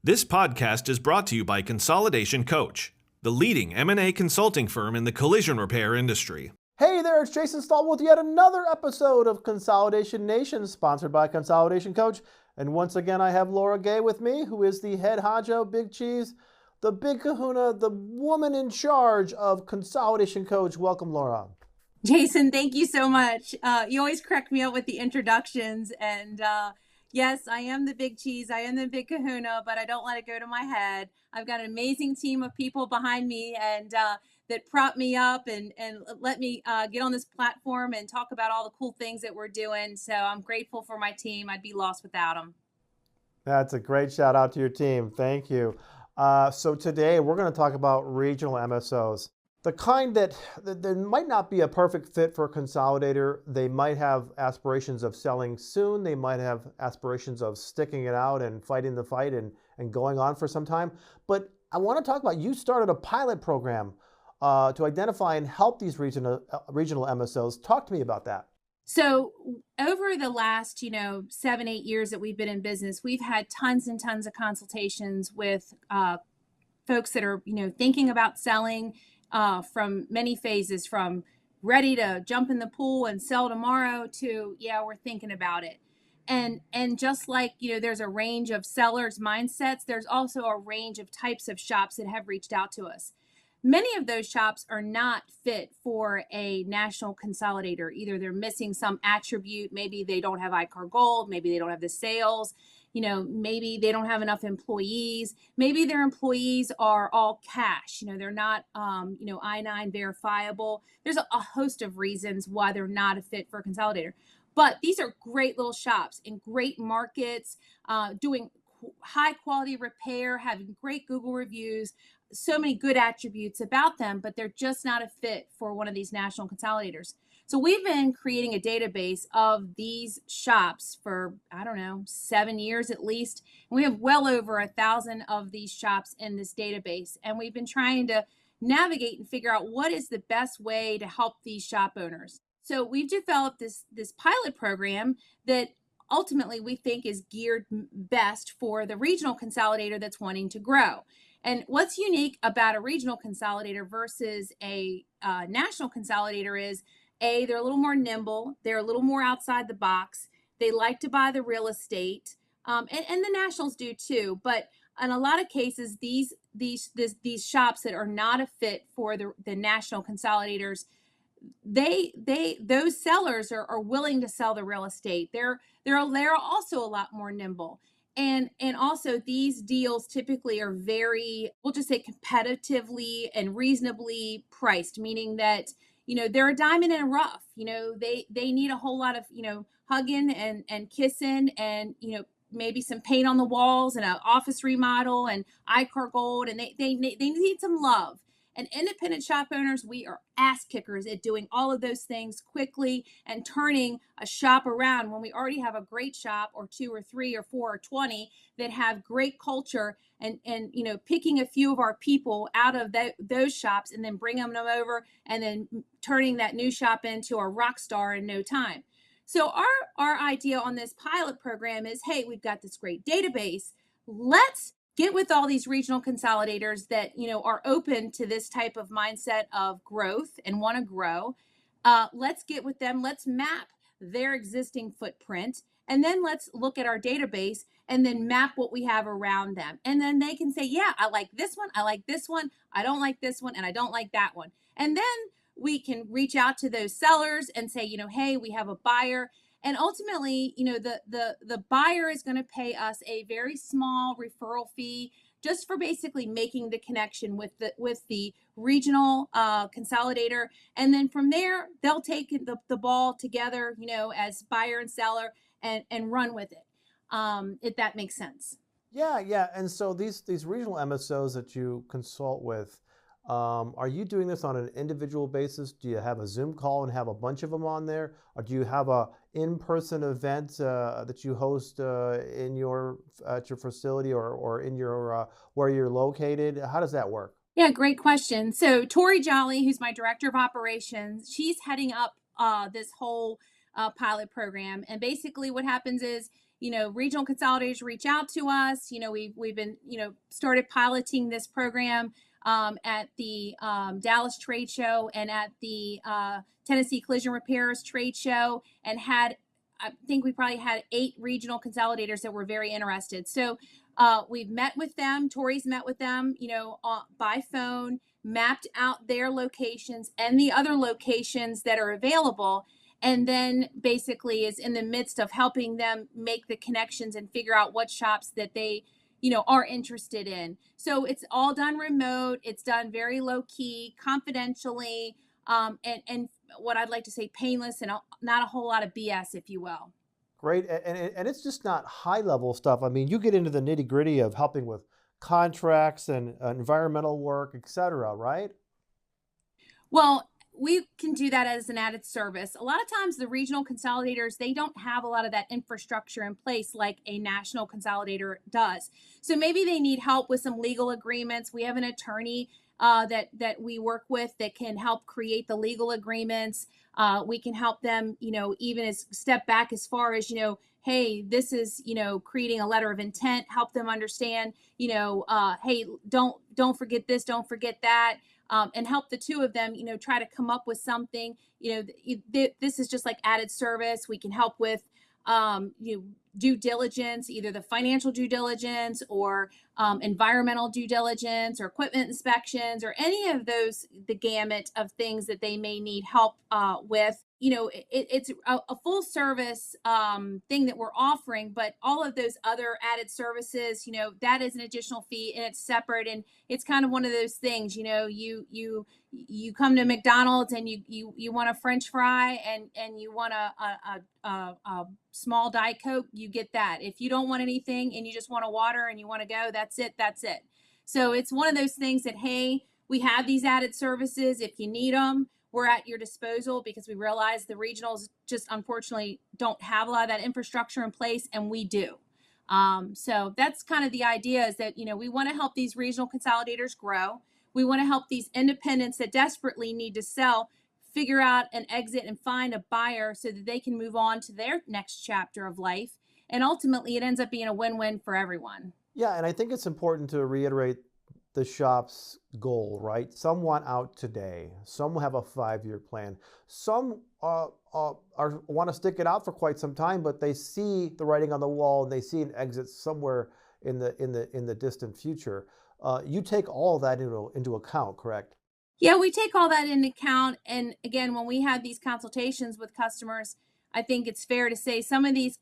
This podcast is brought to you by Consolidation Coach, the leading M&A consulting firm in the collision repair industry. Hey there, it's Jason Stahl with yet another episode of Consolidation Nation, sponsored by Consolidation Coach. And once again, I have Laura Gay with me, who is the head honcho, Big Cheese, the big kahuna, the woman in charge of Consolidation Coach. Welcome, Laura. Jason, thank you so much. You always crack me up with the introductions. And yes, I am the big cheese. I am the big kahuna, but I don't let it go to my head. I've got an amazing team of people behind me and that prop me up and let me get on this platform and talk about all the cool things that we're doing. So I'm grateful for my team. I'd be lost without them. That's a great shout out to your team. Thank you. So today we're going to talk about regional MSOs. The kind that might not be a perfect fit for a consolidator. They might have aspirations of selling soon. They might have aspirations of sticking it out and fighting the fight and going on for some time. But I want to talk about, you started a pilot program to identify and help these regional MSOs. Talk to me about that. So over the last, 7-8 years that we've been in business, we've had tons and tons of consultations with folks that are, thinking about selling from many phases, from ready to jump in the pool and sell tomorrow to, we're thinking about it. And just like, there's a range of sellers' mindsets, there's also a range of types of shops that have reached out to us. Many of those shops are not fit for a national consolidator. Either they're missing some attribute. Maybe they don't have ICAR Gold. Maybe they don't have the sales. Maybe they don't have enough employees. Maybe their employees are all cash. They're not, I-9 verifiable. There's a host of reasons why they're not a fit for a consolidator. But these are great little shops in great markets, doing high quality repair, having great Google reviews, so many good attributes about them, but they're just not a fit for one of these national consolidators. So we've been creating a database of these shops for, 7 years at least. And we have well over 1,000 of these shops in this database. And we've been trying to navigate and figure out what is the best way to help these shop owners. So we've developed this pilot program that ultimately we think is geared best for the regional consolidator that's wanting to grow. And what's unique about a regional consolidator versus a national consolidator is, they're a little more nimble. They're a little more outside the box. They like to buy the real estate, and the nationals do too. But in a lot of cases, these shops that are not a fit for the national consolidators, those sellers are willing to sell the real estate. They're also a lot more nimble. And also these deals typically are very, we'll just say competitively and reasonably priced, meaning that, they're a diamond in a rough. They need a whole lot of, hugging and kissing and, maybe some paint on the walls and an office remodel and ICAR Gold, and they need some love. And independent shop owners, we are ass kickers at doing all of those things quickly and turning a shop around when we already have a great shop or 2 or 3 or 4 or 20 that have great culture and picking a few of our people out of those shops and then bringing them over and then turning that new shop into a rock star in no time. So our idea on this pilot program is, hey, we've got this great database. Let's get with all these regional consolidators that, are open to this type of mindset of growth and want to grow. Let's get with them. Let's map their existing footprint. And then let's look at our database and then map what we have around them. And then they can say, yeah, I like this one. I like this one. I don't like this one. And I don't like that one. And then we can reach out to those sellers and say, hey, we have a buyer. And ultimately, the buyer is going to pay us a very small referral fee just for basically making the connection with the regional consolidator. And then from there, they'll take the ball together, as buyer and seller and run with it, if that makes sense. Yeah. And so these regional MSOs that you consult with, are you doing this on an individual basis? Do you have a Zoom call and have a bunch of them on there? Or do you have a in-person event that you host at your facility or in your where you're located? How does that work? Yeah, great question. So Tori Jolly, who's my director of operations, she's heading up this whole pilot program. And basically what happens is, regional consolidators reach out to us. We've been, started piloting this program at the Dallas trade show and at the Tennessee Collision Repairers trade show, and I think we probably had 8 regional consolidators that were very interested. So we've met with them. Tori's met with them, by phone, mapped out their locations and the other locations that are available, and then basically is in the midst of helping them make the connections and figure out what shops that they are interested in. So it's all done remote. It's done very low key, confidentially, and what I'd like to say painless, and not a whole lot of BS, if you will. Great. And it's just not high level stuff. I mean, you get into the nitty gritty of helping with contracts and environmental work, et cetera, right? Well, we can do that as an added service. A lot of times the regional consolidators, they don't have a lot of that infrastructure in place like a national consolidator does. So maybe they need help with some legal agreements. We have an attorney that we work with that can help create the legal agreements. We can help them, even as step back as far as, hey, this is, creating a letter of intent, help them understand, hey, don't forget this, don't forget that. And help the two of them, try to come up with something. This is just like added service. We can help with due diligence, either the financial due diligence or environmental due diligence or equipment inspections or any of those, the gamut of things that they may need help with. It's a full service thing that we're offering, but all of those other added services, that is an additional fee and it's separate. And it's kind of one of those things, you come to McDonald's and you want a French fry and you want a small Diet Coke, you get that. If you don't want anything and you just want a water and you want to go, that's it. So it's one of those things that, hey, we have these added services. If you need them, we're at your disposal, because we realize the regionals just unfortunately don't have a lot of that infrastructure in place, and we do. So that's kind of the idea, is that, we want to help these regional consolidators grow. We want to help these independents that desperately need to sell figure out an exit and find a buyer so that they can move on to their next chapter of life. And ultimately, it ends up being a win-win for everyone. Yeah, and I think it's important to reiterate the shop's goal, right? Some want out today. Some have a 5-year plan. Some want to stick it out for quite some time, but they see the writing on the wall and they see an exit somewhere in the distant future. You take all of that into account, correct? Yeah, we take all that into account. And again, when we have these consultations with customers, I think it's fair to say some of these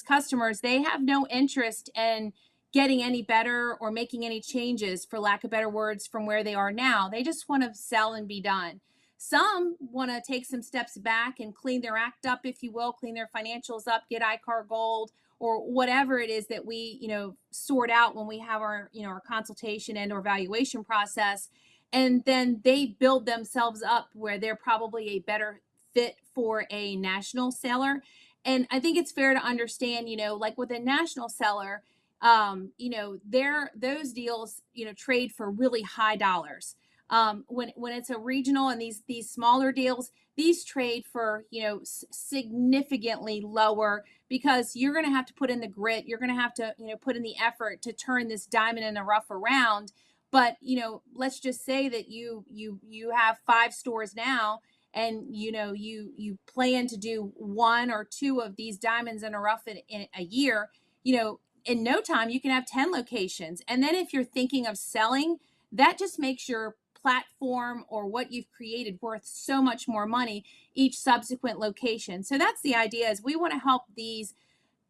customers, they have no interest in getting any better or making any changes, for lack of better words, from where they are now. They just want to sell and be done. Some want to take some steps back and clean their act up, if you will, clean their financials up, get ICAR Gold, or whatever it is that we, sort out when we have our, our consultation and or valuation process. And then they build themselves up where they're probably a better fit for a national seller. And I think it's fair to understand, like with a national seller, those deals, trade for really high dollars. When it's a regional and these smaller deals, these trade for, significantly lower, because you're going to have to put in the grit. You're going to have to, put in the effort to turn this diamond in the rough around. But, let's just say that you have 5 stores now, and, you plan to do 1 or 2 of these diamonds in a rough in a year, in no time, you can have 10 locations. And then if you're thinking of selling, that just makes your platform or what you've created worth so much more money each subsequent location. So that's the idea, is we want to help these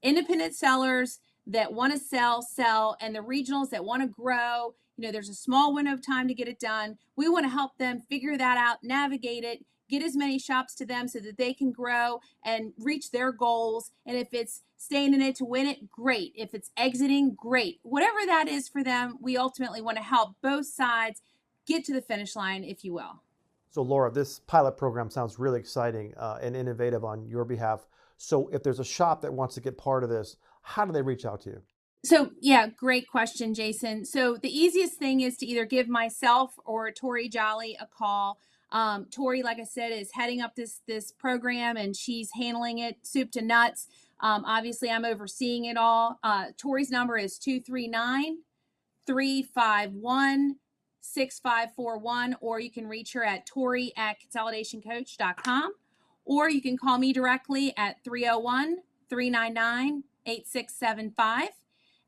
independent sellers that want to sell, and the regionals that want to grow. There's a small window of time to get it done. We want to help them figure that out, navigate it, get as many shops to them so that they can grow and reach their goals. And if it's staying in it to win it, great. If it's exiting, great. Whatever that is for them, we ultimately want to help both sides get to the finish line, if you will. So Laura, this pilot program sounds really exciting and innovative on your behalf. So if there's a shop that wants to get part of this, how do they reach out to you? So yeah, great question, Jason. So the easiest thing is to either give myself or Tori Jolly a call. Tori, like I said, is heading up this program, and she's handling it soup to nuts. Obviously, I'm overseeing it all. Tori's number is 239-351-6541, or you can reach her at tori@consolidationcoach.com, or you can call me directly at 301-399-8675,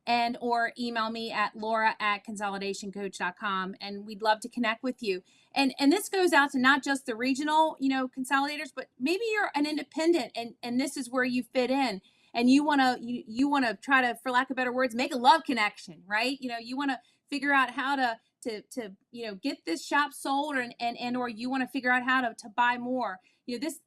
and or email me at laura@consolidationcoach.com, and we'd love to connect with you. And this goes out to not just the regional, consolidators, but maybe you're an independent, and this is where you fit in, and you want to try to, for lack of better words, make a love connection, right? You want to figure out how to get this shop sold, and or you want to figure out how to buy more. This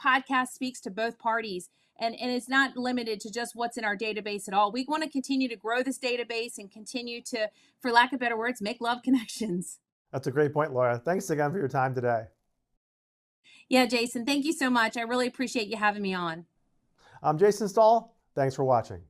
podcast speaks to both parties, and it's not limited to just what's in our database at all. We want to continue to grow this database and continue to, for lack of better words, make love connections. That's a great point, Laura. Thanks again for your time today. Yeah, Jason, thank you so much. I really appreciate you having me on. I'm Jason Stahl. Thanks for watching.